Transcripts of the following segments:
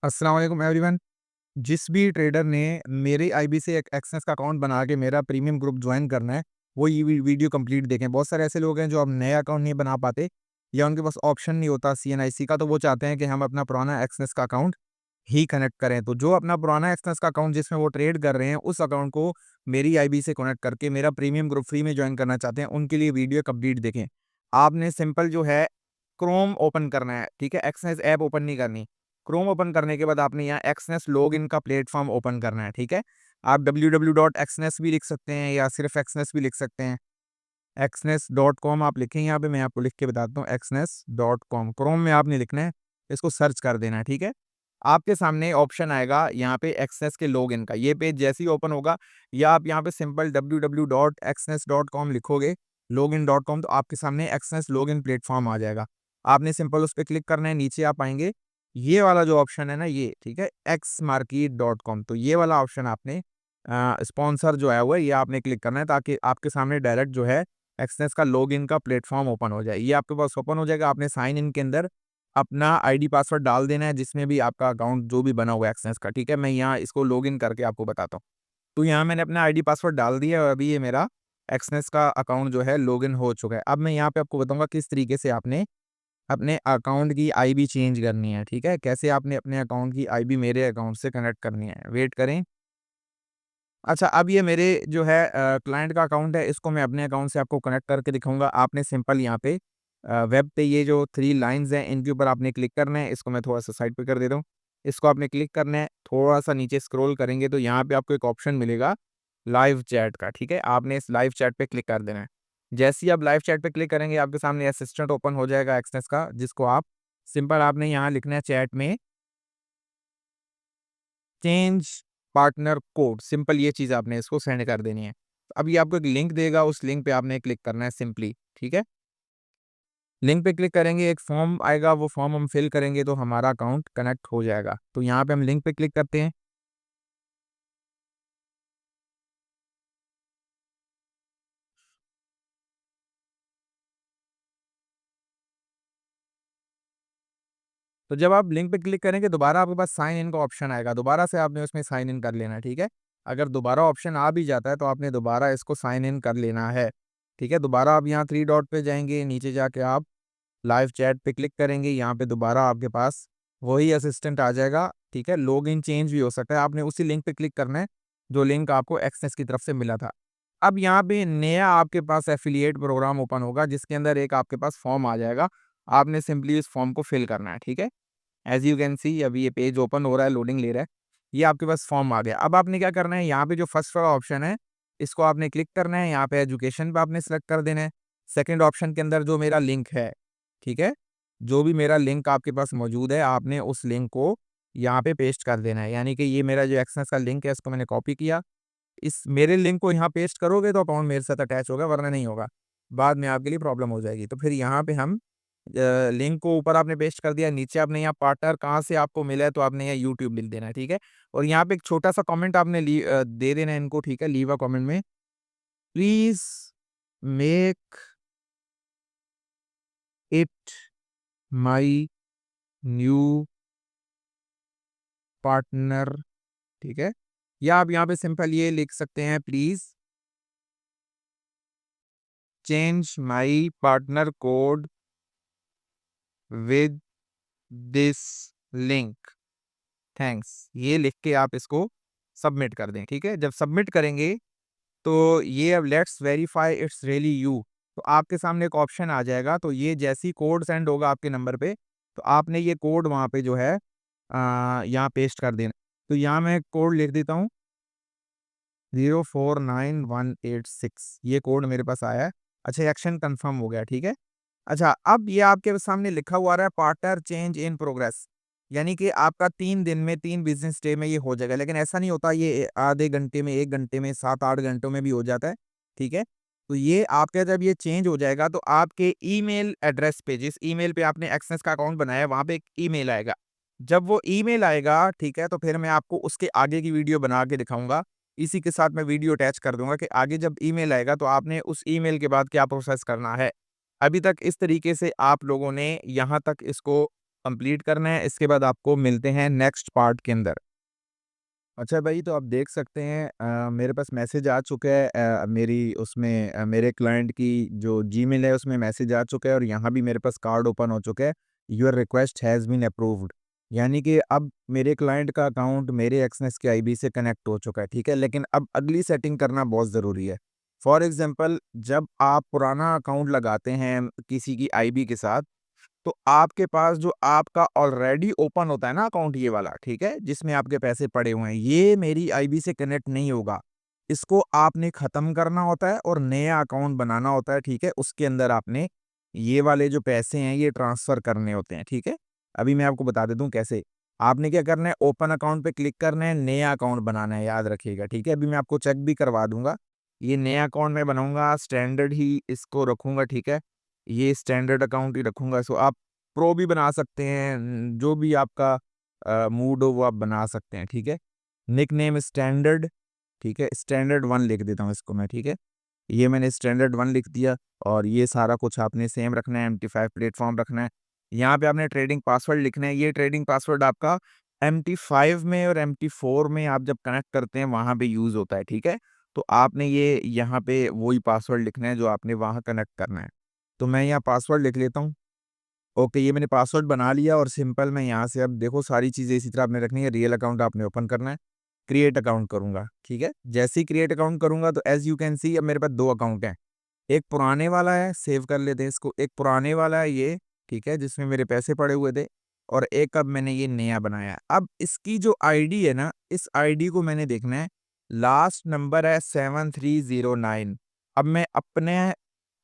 अस्सलाम वालेकुम एवरीवन। जिस भी ट्रेडर ने मेरे आईबी से एक एक्सनेस का अकाउंट बना के मेरा प्रीमियम ग्रुप ज्वाइन करना है, वो ये वीडियो कंप्लीट देखें। बहुत सारे ऐसे लोग हैं जो अब नया अकाउंट नहीं बना पाते या उनके पास ऑप्शन नहीं होता सीएनआईसी का, तो वो चाहते हैं कि हम अपना पुराना एक्सनेस का अकाउंट ही कनेक्ट करें। तो जो अपना पुराना एक्सनेस का अकाउंट जिसमें वो ट्रेड कर रहे हैं, उस अकाउंट को मेरी आईबी से कनेक्ट करके मेरा प्रीमियम ग्रुप फ्री में ज्वाइन करना चाहते हैं, उनके लिए वीडियो कंप्लीट देखें। आपने सिंपल जो है क्रोम ओपन करना है, ठीक है? एक्सनेस ऐप ओपन नहीं करनी। क्रोम ओपन करने के बाद आपने यहाँ एक्सनेस लॉगिन का प्लेटफ़ॉर्म ओपन करना है, ठीक है? आप www.exnes भी लिख सकते हैं या सिर्फ़ एक्सनेस भी लिख सकते हैं। exnes.com आप लिखें यहाँ पे, मैं आपको लिख के बताता हूँ exnes.com। क्रोम में आपने लिखना है, इसको सर्च कर देना है, ठीक है? आपके सामने ऑप्शन आएगा यहाँ पे एक्सेस के लॉगिन का। ये पेज जैसे ही ओपन होगा या आप यहाँ पे सिंपल www.exnes.com लिखोगे, login.com, तो आपके सामने एक्सेस लॉगिन प्लेटफ़ॉर्म आ जाएगा। आपने सिंपल उस पे क्लिक करना है, नीचे आप आएँगे, ये वाला जो ऑप्शन है ना ये, ठीक है? xmarket.com, तो ये वाला ऑप्शन आपने स्पॉन्सर जो आया हुआ है, ये आपने क्लिक करना है ताकि आपके सामने डायरेक्ट जो है एक्सेस का लॉगिन का प्लेटफ़ॉर्म ओपन हो जाए। ये आपके पास ओपन हो जाएगा, आपने साइन इन के अंदर अपना आईडी पासवर्ड डाल देना है जिसमें भी आपका अकाउंट जो भी बना हुआ है एक्सेस का, ठीक है? मैं यहाँ इसको लॉगिन करके आपको बताता हूँ। तो यहाँ मैंने अपना आईडी पासवर्ड डाल दिया है और अभी ये मेरा एक्सेस का अकाउंट जो है लॉगिन हो चुका है। अब मैं यहाँ पे आपको बताऊँगा किस तरीके से आपने अपने अकाउंट की आईबी चेंज करनी है, ठीक है? कैसे आपने अपने अकाउंट की आईबी मेरे अकाउंट से कनेक्ट करनी है। वेट करें। अच्छा, अब ये मेरे जो है क्लाइंट का अकाउंट है, इसको मैं अपने अकाउंट से आपको कनेक्ट करके दिखाऊँगा। आपने सिंपल यहाँ पे वेब पे ये जो 3 लाइन्स हैं, इनके ऊपर आपने क्लिक करना है। इसको मैं थोड़ा-सा साइड पे कर देता हूँ। इसको आपने क्लिक करना है, थोड़ा-सा नीचे स्क्रॉल करेंगे तो यहाँ पे आपको एक ऑप्शन मिलेगा लाइव चैट का, ठीक है? आपने इस लाइव चैट पे क्लिक कर देना है। जैसे ही आप लाइव चैट पे क्लिक करेंगे, आपके सामने असिस्टेंट ओपन हो जाएगा एक्सेस का, जिसको आप सिंपल आपने यहाँ लिखना है चैट में चेंज पार्टनर कोड, सिंपल ये चीज़ आपने इसको सेंड कर देनी है। अब ये आपको एक लिंक देगा, उस लिंक पे आपने क्लिक करना है सिंपली, ठीक है? लिंक पे क्लिक करेंगे, एक फॉर्म आएगा, वो फॉर्म हम फिल करेंगे तो हमारा अकाउंट कनेक्ट हो जाएगा। तो यहाँ पे हम लिंक पे क्लिक करते हैं। तो जब आप लिंक पे क्लिक करेंगे, दोबारा आपके पास साइन इन का ऑप्शन आएगा, दोबारा से आपने उसमें साइन इन कर लेना है, ठीक है? अगर दोबारा ऑप्शन आ भी जाता है तो आपने दोबारा इसको साइन इन कर लेना है, ठीक है? दोबारा आप यहाँ 3 डॉट पे जाएँगे, नीचे जाके आप लाइव चैट पे क्लिक करेंगे, यहाँ पे दोबारा आपके पास वही असिस्टेंट आ जाएगा, ठीक है? लॉगिन चेंज भी हो सकता है, आपने उसी लिंक पे क्लिक करना है, जो लिंक आपको एक्सेस की तरफ से मिला था। अब यहाँ पे नया आपके पास एफ़िलिएट प्रोग्राम ओपन होगा, जिसके अंदर एक आपके पास फॉर्म आ जाएगा, आपने सिंपली इस फॉर्म को फिल करना है, ठीक है? एज़ यू कैन सी अभी ये पेज ओपन हो रहा है, लोडिंग ले रहा है, ये आपके पास फॉर्म आ गया। अब आपने क्या करना है, यहाँ पे जो फर्स्ट वाला ऑप्शन है, इसको आपने क्लिक करना है, यहाँ पे एजुकेशन पे आपने सेलेक्ट कर देना है। सेकंड ऑप्शन के अंदर जो मेरा लिंक है, ठीक है? जो भी मेरा लिंक आपके पास मौजूद है, आपने उस लिंक को यहाँ पे पेस्ट कर देना है। यानी कि ये मेरा जो एक्सेस का लिंक है, इसको मैंने कॉपी किया। इस मेरे लिंक को यहाँ पेस्ट करोगे तो अकाउंट मेरे साथ अटैच होगा, वरना नहीं होगा। बाद में आपके लिए प्रॉब्लम हो जाएगी। तो फिर यहाँ पे हम लिंक को ऊपर आपने पेस्ट कर दिया, नीचे आपने यहाँ पार्टनर कहाँ से आपको मिला है, तो आपने यहाँ यूट्यूब लिख देना है, ठीक है? और यहाँ पे एक छोटा-सा कमेंट आपने दे देना है इनको, ठीक है? लीव अ कमेंट में, please make it my new partner, ठीक है? या आप यहाँ पे सिंपल ये लिख सकते हैं, please change my partner code with this link, thanks. ये लिख के आप इसको सबमिट कर दें, ठीक है? जब सबमिट करेंगे तो ये अब let's verify it's really you, तो आपके सामने एक ऑप्शन आ जाएगा, तो ये जैसे ही कोड सेंड होगा आपके नंबर पे, तो आपने ये कोड वहाँ पे जो है यहाँ पेस्ट कर देना। तो यहाँ मैं कोड लिख देता हूँ 049186, ये कोड मेरे पास आया है। अच्छा, एक्शन कन्फर्म हो गया, ठीक है? अच्छा, अब ये आपके सामने लिखा हुआ आ रहा है पार्टनर चेंज इन प्रोग्रेस, यानी कि आपका 3 दिन में 3 बिज़नेस डे में ये हो जाएगा, लेकिन ऐसा नहीं होता, ये आधे घंटे में, 1 घंटे में, 7-8 घंटों में भी हो जाता है, ठीक है? तो ये आपका जब ये चेंज हो जाएगा तो आपके ईमेल एड्रेस पे, जिस ईमेल पे आपने एक्सेस का अकाउंट बनाया है, वहाँ पे एक ईमेल आएगा। जब वो ईमेल आएगा, ठीक है, तो फिर मैं आपको उसके आगे की वीडियो बना के दिखाऊँगा। इसी के साथ मैं वीडियो अटैच कर दूँगा कि आगे जब ईमेल आएगा तो आपने उस ईमेल के बाद क्या प्रोसेस करना है। अभी तक इस तरीके से आप लोगों ने यहाँ तक इसको कंप्लीट करना है। इसके बाद आपको मिलते हैं नेक्स्ट पार्ट के अंदर। अच्छा भाई, तो आप देख सकते हैं मेरे पास मैसेज आ चुका है, मेरी उसमें मेरे क्लाइंट की जो जीमेल है उसमें मैसेज आ चुका है और यहाँ भी मेरे पास कार्ड ओपन हो चुका है, your request has been approved. यानी कि अब मेरे क्लाइंट का अकाउंट मेरे एक्सनेस के आईबी से कनेक्ट हो चुका है, ठीक है। लेकिन अब अगली सेटिंग करना बहुत ज़रूरी है। फॉर एग्जांपल, जब आप पुराना अकाउंट लगाते हैं किसी की आईबी के साथ, तो आपके पास जो आपका ऑलरेडी ओपन होता है ना अकाउंट, ये वाला, ठीक है, जिसमें आपके पैसे पड़े हुए हैं, ये मेरी आईबी से कनेक्ट नहीं होगा। इसको आपने खत्म करना होता है और नया अकाउंट बनाना होता है, ठीक है। उसके अंदर आपने ये वाले जो पैसे हैं ये ट्रांसफर करने होते हैं, ठीक है। अभी मैं आपको बता देता हूँ कैसे। आपने क्या करना है, ओपन अकाउंट पे क्लिक करना है, नया अकाउंट बनाना है, याद रखिएगा, ठीक है। अभी मैं आपको चेक भी करवा दूंगा। ये नया अकाउंट मैं बनाऊंगा, स्टैंडर्ड ही इसको रखूंगा, ठीक है। ये स्टैंडर्ड अकाउंट ही रखूंगा। सो आप प्रो भी बना सकते हैं, जो भी आपका मूड हो वो आप बना सकते हैं, ठीक है। निक नेम स्टैंडर्ड, ठीक है, स्टैंडर्ड 1 लिख देता हूँ इसको मैं, ठीक है। ये मैंने स्टैंडर्ड 1 लिख दिया और ये सारा कुछ आपने सेम रखना है, MT5 प्लेटफ़ॉर्म रखना है। यहाँ पे आपने ट्रेडिंग पासवर्ड लिखना है, ये ट्रेडिंग पासवर्ड आपका MT5 में और MT4 में आप जब कनेक्ट करते हैं वहाँ पे यूज़ होता है, ठीक है। तो आपने ये यहाँ पे वही पासवर्ड लिखना है जो आपने वहाँ कनेक्ट करना है। तो मैं यहाँ पासवर्ड लिख लेता हूँ। ओके, ये मैंने पासवर्ड बना लिया और सिंपल मैं यहाँ से अब देखो सारी चीज़ें इसी तरह आपने रखनी है। रियल अकाउंट आपने ओपन करना है, क्रिएट अकाउंट करूँगा, ठीक है। जैसे ही क्रिएट अकाउंट करूँगा तो एज़ यू कैन सी अब मेरे पास 2 अकाउंट हैं। एक पुराने वाला है, सेव कर लेते हैं इसको, एक पुराने वाला है ये, ठीक है, जिसमें मेरे पैसे पड़े हुए थे, और एक अब मैंने ये नया बनाया है। अब इसकी जो आईडी है ना, इस आईडी को मैंने देखना है, लास्ट नंबर है 7309। अब मैं अपने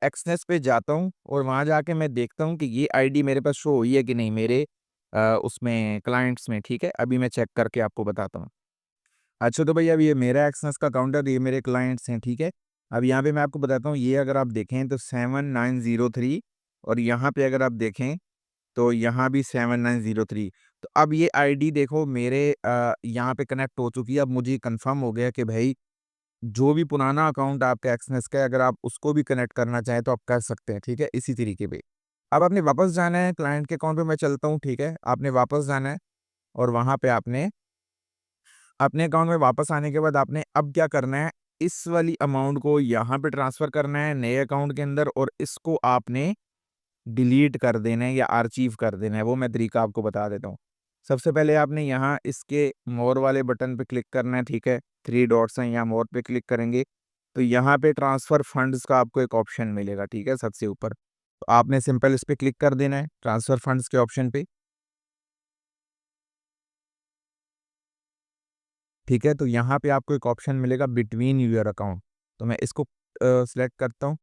एक्सनेस पे जाता हूँ और वहाँ जाके मैं देखता हूँ कि ये आईडी मेरे पास शो हुई है कि नहीं मेरे उसमें क्लाइंट्स में, ठीक है। अभी मैं चेक करके आपको बताता हूँ। अच्छा, तो भई अब ये मेरा एक्सनेस का अकाउंट है, तो ये मेरे क्लाइंट्स हैं, ठीक है। अब यहाँ पे मैं आपको बताता हूँ, ये अगर आप देखें तो 7903, और यहाँ पे अगर आप देखें तो यहाँ भी 7903। तो अब ये आईडी देखो मेरे यहाँ पे कनेक्ट हो चुकी है। अब मुझे कन्फर्म हो गया कि भाई जो भी पुराना अकाउंट आपका एक्सनेस का है, अगर आप उसको भी कनेक्ट करना चाहें तो आप कर सकते हैं, ठीक है, इसी तरीके पे। अब आपने वापस जाना है क्लाइंट के अकाउंट पे, मैं चलता हूँ, ठीक है। आपने वापस जाना है और वहाँ पे आपने अपने अकाउंट में वापस आने के बाद आपने अब क्या करना है, इस वाली अमाउंट को यहाँ पे ट्रांसफ़र करना है नए अकाउंट के अंदर, और इसको आपने डिलीट कर देना है या आर्चीव कर देना है। वो मैं तरीका आपको बता देता हूँ। सबसे पहले आपने यहाँ इसके मोर वाले बटन पे क्लिक करना है, ठीक है। 3 डॉट्स हैं, यहाँ मोर पे क्लिक करेंगे तो यहाँ पे ट्रांसफ़र फंड्स का आपको एक ऑप्शन मिलेगा, ठीक है, सबसे ऊपर। तो आपने सिंपल इस पे क्लिक कर देना है, ट्रांसफ़र फंड्स के ऑप्शन पे। ठीक है, तो यहाँ पे आपको एक ऑप्शन मिलेगा बिटवीन यूर अकाउंट, तो मैं इसको सिलेक्ट करता हूँ।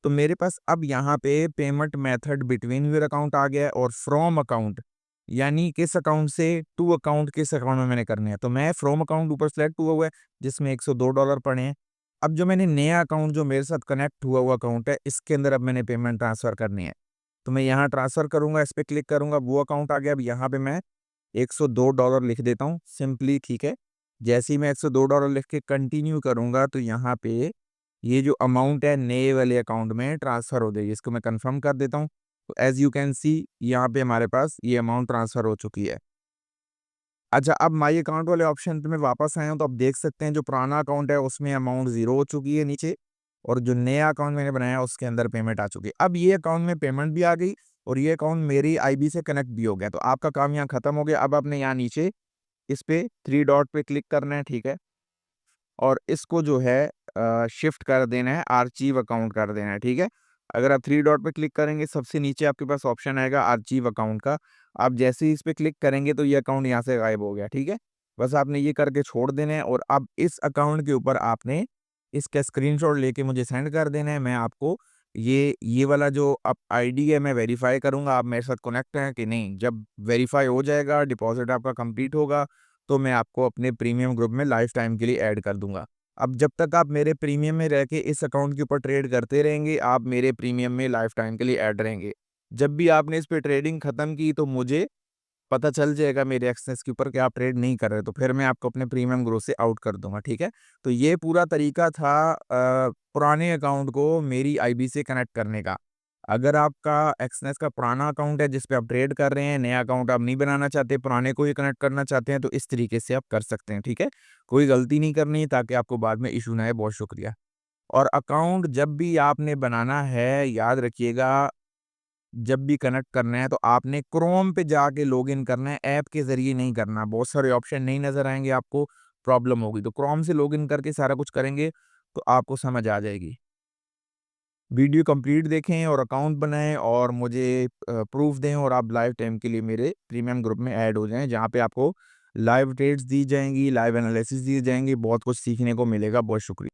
तो मेरे पास अब यहाँ पे payment method between your account आ गया है और फ्रॉम अकाउंट, यानी किस अकाउंट से टू अकाउंट, किस अकाउंट में मैंने करने हैं। तो मैं फ्रॉम अकाउंट ऊपर सेलेक्ट हुआ है जिसमें $102 पड़े हैं। अब जो मैंने नया अकाउंट जो मेरे साथ कनेक्ट हुआ हुआ अकाउंट है, इसके अंदर अब मैंने पेमेंट ट्रांसफ़र करनी है। तो मैं यहाँ ट्रांसफ़र करूँगा, इस पे क्लिक करूँगा, वो अकाउंट आ गया। अब यहाँ पे मैं $102 लिख देता हूँ सिंपली, ठीक है। जैसे ही मैं $102 लिख के कंटिन्यू करूँगा तो यहाँ पे ये जो अमाउंट है नए वाले अकाउंट में ट्रांसफ़र हो जाएगी। इसको मैं कंफर्म कर देता हूँ। तो एज़ यू कैन सी यहाँ पे हमारे पास ये अमाउंट ट्रांसफ़र हो चुकी है। अच्छा, अब माई अकाउंट वाले ऑप्शन पे मैं वापस आया हूँ, तो आप देख सकते हैं जो पुराना अकाउंट है उसमें अमाउंट 0 हो चुकी है नीचे, और जो नया अकाउंट मैंने बनाया है उसके अंदर पेमेंट आ चुकी है। अब ये अकाउंट में पेमेंट भी आ गई और ये अकाउंट मेरी आईबी से कनेक्ट भी हो गया। तो आपका काम यहाँ खत्म हो गया। अब आपने यहाँ नीचे इस पे 3 डॉट पे क्लिक करना है, ठीक है? और इसको जो है शिफ्ट कर देना है, आर्चीव अकाउंट कर देना है, ठीक है? अगर आप 3 डॉट पे क्लिक करेंगे, सबसे नीचे आपके पास ऑप्शन आएगा आर्चीव अकाउंट का। आप जैसे ही इस पे क्लिक करेंगे तो ये अकाउंट यहाँ से गायब हो गया, ठीक है? बस आपने ये करके छोड़ देना है और अब इस अकाउंट के ऊपर आपने इसका स्क्रीनशॉट लेके मुझे सेंड कर देना है। मैं आपको ये वाला जो अब आईडी है मैं वेरीफ़ाई करूँगा, आप मेरे साथ कनेक्ट हैं कि नहीं। जब वेरीफ़ाई हो जाएगा, डिपॉज़िट आपका कंप्लीट होगा, तो मैं आपको अपने प्रीमियम ग्रुप में लाइफ टाइम के लिए ऐड कर दूँगा। अब जब तक आप मेरे प्रीमियम में रह के इस अकाउंट के ऊपर ट्रेड करते रहेंगे, आप मेरे प्रीमियम में लाइफ टाइम के लिए ऐड रहेंगे। जब भी आपने इस पे ट्रेडिंग खत्म की तो मुझे पता चल जाएगा मेरे एक्सेस के ऊपर कि आप ट्रेड नहीं कर रहे, तो फिर मैं आपको अपने प्रीमियम ग्रुप से आउट कर दूँगा, ठीक है? तो ये पूरा तरीका था पुराने अकाउंट को मेरी आईबी से कनेक्ट करने का। अगर आपका एक्सनेस का पुराना अकाउंट है जिस पे आप ट्रेड कर रहे हैं, नया अकाउंट आप नहीं बनाना चाहते, पुराने को ही कनेक्ट करना चाहते हैं, तो इस तरीके से आप कर सकते हैं, ठीक है? कोई गलती नहीं करनी ताकि आपको बाद में इश्यू ना आए। बहुत शुक्रिया। और अकाउंट जब भी आपने बनाना है, याद रखिएगा, जब भी कनेक्ट करना है तो आपने क्रोम पे जाके लॉगिन करना है, ऐप के ज़रिए नहीं करना। बहुत सारे ऑप्शन नहीं नज़र आएँगे आपको, प्रॉब्लम होगी। तो क्रोम से लॉगिन करके सारा कुछ करेंगे, तो आपको समझ आ जाएगी। वीडियो कंप्लीट देखें और अकाउंट बनाएँ और मुझे प्रूफ़ दें और आप लाइफ टाइम के लिए मेरे प्रीमियम ग्रुप में ऐड हो जाएँ, जहाँ पे आपको लाइव ट्रेड्स दी जाएँगी, लाइव एनालिसिस दिए जाएँगे, बहुत कुछ सीखने को मिलेगा। बहुत शुक्रिया।